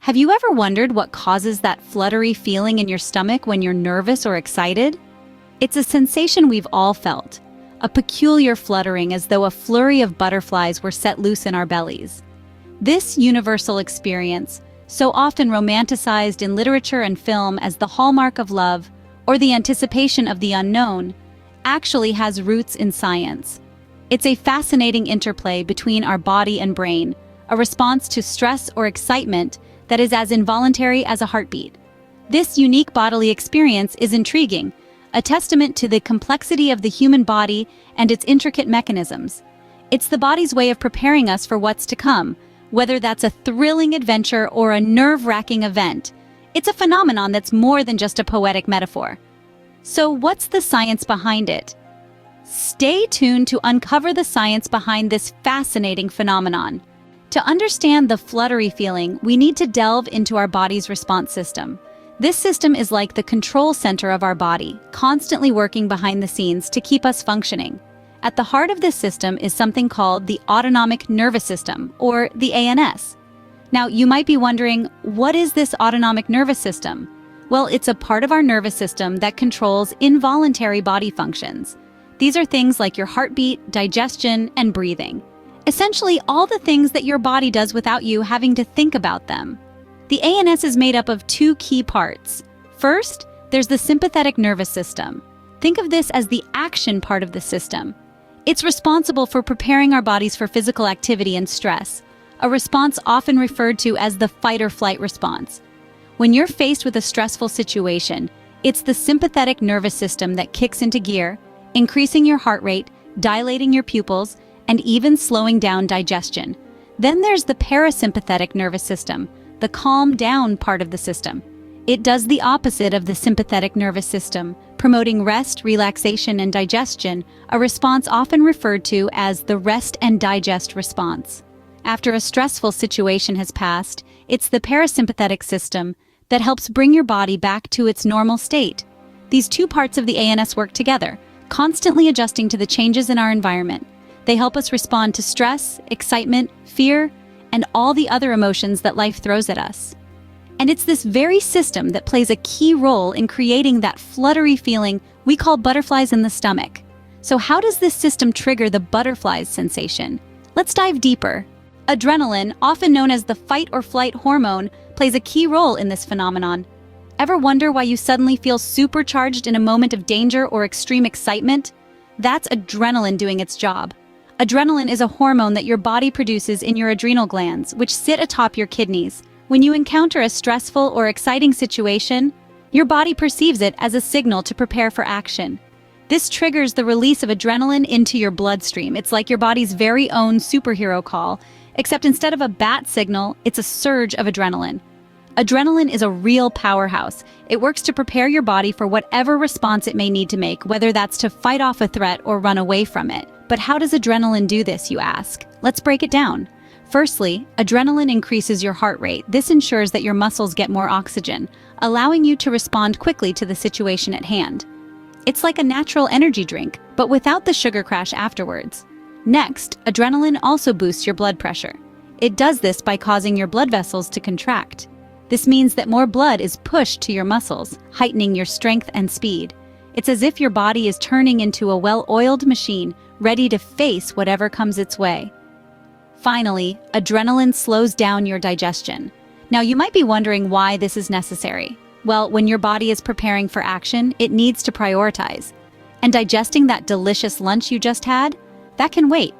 Have you ever wondered what causes that fluttery feeling in your stomach when you're nervous or excited? It's a sensation we've all felt, a peculiar fluttering as though a flurry of butterflies were set loose in our bellies. This universal experience, so often romanticized in literature and film as the hallmark of love or the anticipation of the unknown, actually has roots in science. It's a fascinating interplay between our body and brain, a response to stress or excitement that is as involuntary as a heartbeat. This unique bodily experience is intriguing, a testament to the complexity of the human body and its intricate mechanisms. It's the body's way of preparing us for what's to come, whether that's a thrilling adventure or a nerve-wracking event. It's a phenomenon that's more than just a poetic metaphor. So what's the science behind it? Stay tuned to uncover the science behind this fascinating phenomenon. To understand the fluttery feeling, we need to delve into our body's response system. This system is like the control center of our body, constantly working behind the scenes to keep us functioning. At the heart of this system is something called the autonomic nervous system, or the ANS. Now, you might be wondering, what is this autonomic nervous system? Well, it's a part of our nervous system that controls involuntary body functions. These are things like your heartbeat, digestion, and breathing. Essentially, all the things that your body does without you having to think about them. The ANS is made up of two key parts. First, there's the sympathetic nervous system. Think of this as the action part of the system. It's responsible for preparing our bodies for physical activity and stress, a response often referred to as the fight or flight response. When you're faced with a stressful situation, it's the sympathetic nervous system that kicks into gear, increasing your heart rate, dilating your pupils, and even slowing down digestion. Then there's the parasympathetic nervous system, the calm down part of the system. It does the opposite of the sympathetic nervous system, promoting rest, relaxation, and digestion, a response often referred to as the rest and digest response. After a stressful situation has passed, it's the parasympathetic system that helps bring your body back to its normal state. These two parts of the ANS work together, constantly adjusting to the changes in our environment. They help us respond to stress, excitement, fear, and all the other emotions that life throws at us. And it's this very system that plays a key role in creating that fluttery feeling we call butterflies in the stomach. So how does this system trigger the butterflies sensation? Let's dive deeper. Adrenaline, often known as the fight or flight hormone, plays a key role in this phenomenon. Ever wonder why you suddenly feel supercharged in a moment of danger or extreme excitement? That's adrenaline doing its job. Adrenaline is a hormone that your body produces in your adrenal glands, which sit atop your kidneys. When you encounter a stressful or exciting situation, your body perceives it as a signal to prepare for action. This triggers the release of adrenaline into your bloodstream. It's like your body's very own superhero call, except instead of a bat signal, it's a surge of adrenaline. Adrenaline is a real powerhouse. It works to prepare your body for whatever response it may need to make, whether that's to fight off a threat or run away from it. But how does adrenaline do this, you ask? Let's break it down. Firstly, adrenaline increases your heart rate. This ensures that your muscles get more oxygen, allowing you to respond quickly to the situation at hand. It's like a natural energy drink, but without the sugar crash afterwards. Next, adrenaline also boosts your blood pressure. It does this by causing your blood vessels to contract. This means that more blood is pushed to your muscles, heightening your strength and speed. It's as if your body is turning into a well-oiled machine, ready to face whatever comes its way. Finally, adrenaline slows down your digestion. Now, you might be wondering why this is necessary. Well, when your body is preparing for action, it needs to prioritize. And digesting that delicious lunch you just had, that can wait.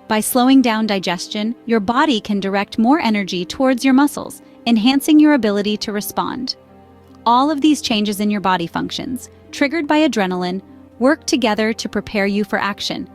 By slowing down digestion, your body can direct more energy towards your muscles, enhancing your ability to respond. All of these changes in your body functions, triggered by adrenaline, work together to prepare you for action.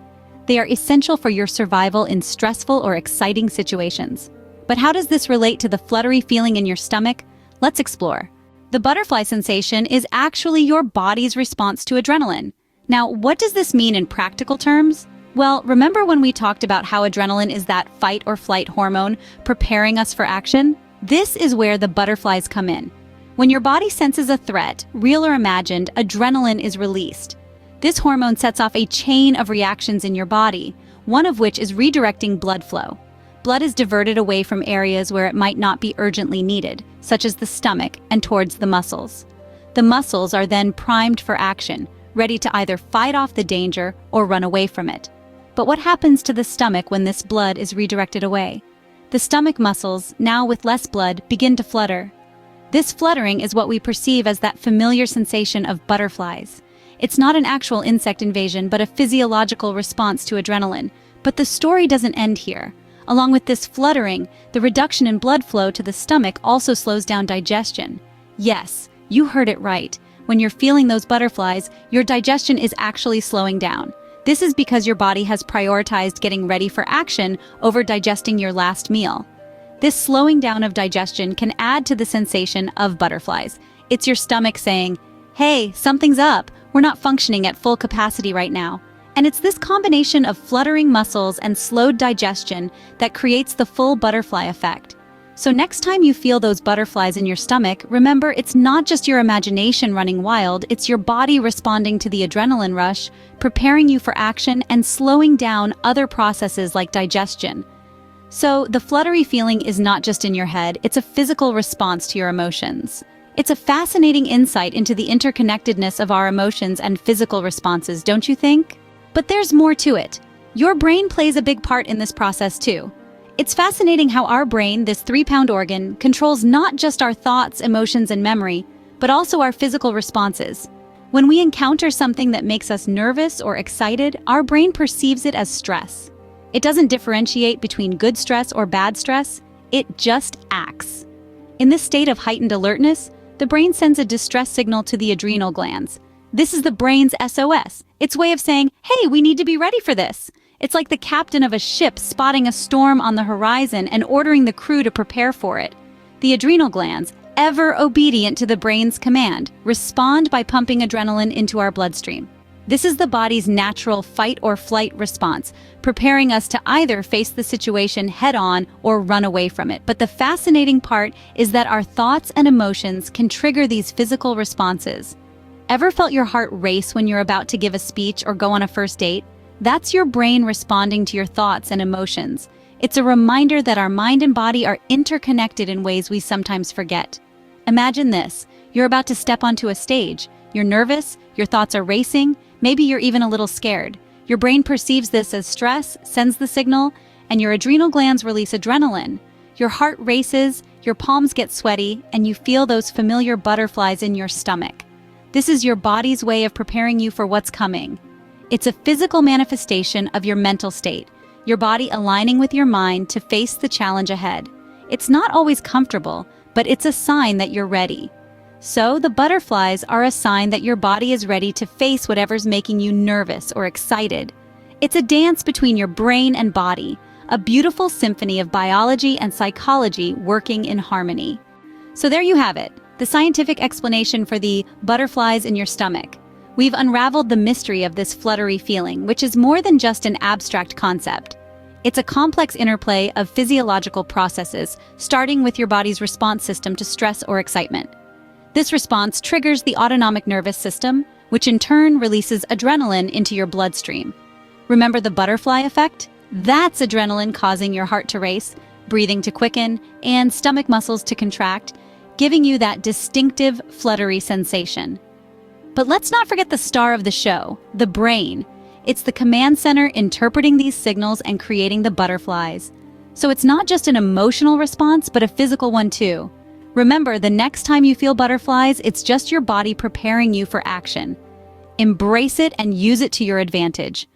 They are essential for your survival in stressful or exciting situations. But how does this relate to the fluttery feeling in your stomach? Let's explore. The butterfly sensation is actually your body's response to adrenaline. Now, what does this mean in practical terms? Well, remember when we talked about how adrenaline is that fight or flight hormone preparing us for action? This is where the butterflies come in. When your body senses a threat, real or imagined, adrenaline is released. This hormone sets off a chain of reactions in your body, one of which is redirecting blood flow. blood is diverted away from areas where it might not be urgently needed, such as the stomach, and towards the muscles. The muscles are then primed for action, ready to either fight off the danger or run away from it. But what happens to the stomach when this blood is redirected away? The stomach muscles, now with less blood, begin to flutter. This fluttering is what we perceive as that familiar sensation of butterflies. It's not an actual insect invasion, but a physiological response to adrenaline. But the story doesn't end here. Along with this fluttering, the reduction in blood flow to the stomach also slows down digestion. Yes, you heard it right. When you're feeling those butterflies, your digestion is actually slowing down. This is because your body has prioritized getting ready for action over digesting your last meal. This slowing down of digestion can add to the sensation of butterflies. It's your stomach saying, "Hey, something's up. We're not functioning at full capacity right now." And it's this combination of fluttering muscles and slowed digestion that creates the full butterfly effect. So next time you feel those butterflies in your stomach, remember it's not just your imagination running wild, it's your body responding to the adrenaline rush, preparing you for action and slowing down other processes like digestion. So the fluttery feeling is not just in your head, it's a physical response to your emotions. It's a fascinating insight into the interconnectedness of our emotions and physical responses, don't you think? But there's more to it. Your brain plays a big part in this process too. It's fascinating how our brain, this 3-pound organ, controls not just our thoughts, emotions, and memory, but also our physical responses. When we encounter something that makes us nervous or excited, our brain perceives it as stress. It doesn't differentiate between good stress or bad stress, it just acts. In this state of heightened alertness, the brain sends a distress signal to the adrenal glands. This is the brain's SOS, its way of saying, "Hey, we need to be ready for this." It's like the captain of a ship spotting a storm on the horizon and ordering the crew to prepare for it. The adrenal glands, ever obedient to the brain's command, respond by pumping adrenaline into our bloodstream. This is the body's natural fight or flight response, preparing us to either face the situation head-on or run away from it. But the fascinating part is that our thoughts and emotions can trigger these physical responses. Ever felt your heart race when you're about to give a speech or go on a first date? That's your brain responding to your thoughts and emotions. It's a reminder that our mind and body are interconnected in ways we sometimes forget. Imagine this. You're about to step onto a stage. You're nervous, your thoughts are racing, maybe you're even a little scared. Your brain perceives this as stress, sends the signal, and your adrenal glands release adrenaline. Your heart races, your palms get sweaty, and you feel those familiar butterflies in your stomach. This is your body's way of preparing you for what's coming. It's a physical manifestation of your mental state, your body aligning with your mind to face the challenge ahead. It's not always comfortable, but it's a sign that you're ready. So the butterflies are a sign that your body is ready to face whatever's making you nervous or excited. It's a dance between your brain and body, a beautiful symphony of biology and psychology working in harmony. So there you have it, the scientific explanation for the butterflies in your stomach. We've unraveled the mystery of this fluttery feeling, which is more than just an abstract concept. It's a complex interplay of physiological processes, starting with your body's response system to stress or excitement. This response triggers the autonomic nervous system, which in turn releases adrenaline into your bloodstream. Remember the butterfly effect? That's adrenaline causing your heart to race, breathing to quicken, and stomach muscles to contract, giving you that distinctive fluttery sensation. But let's not forget the star of the show, the brain. It's the command center interpreting these signals and creating the butterflies. So it's not just an emotional response, but a physical one too. Remember, the next time you feel butterflies, it's just your body preparing you for action. Embrace it and use it to your advantage.